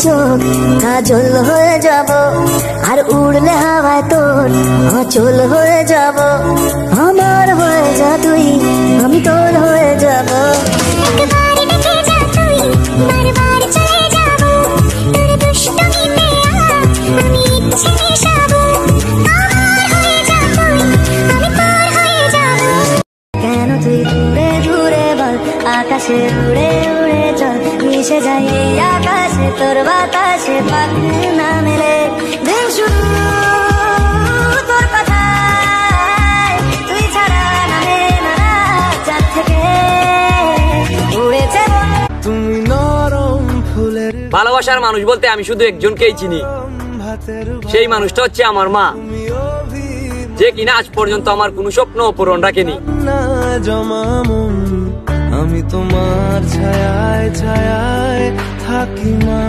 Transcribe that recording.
চোখ কাজল হয়ে যাব, আর উড়লে হাওয়ায় তোর অচল হয়ে যাব। আমার হয়ে যা তুই, আমি তোর হয়ে যাব। কেন তুই দূরে দূরে বল, আকাশে উড়ে উড়ে চল, মিশে যাই এই আকাশে তোর বাতাসে, পাখি না মেলে দিন শুরু তোর কথায়, তুই ছাড়া নামে না চাঁদ থেকে উড়েছে। তুমি নরম ফুলের ভালোবাসার মানুষ বলতে আমি শুধু একজনকেই চিনি, সেই মানুষটা হচ্ছে আমার মা, যে কিনা আজ পর্যন্ত আমার কোনো স্বপ্ন পূরণ রাখেনি। আমি তোমার ছায়ায় ছায়ায় থাকি মা।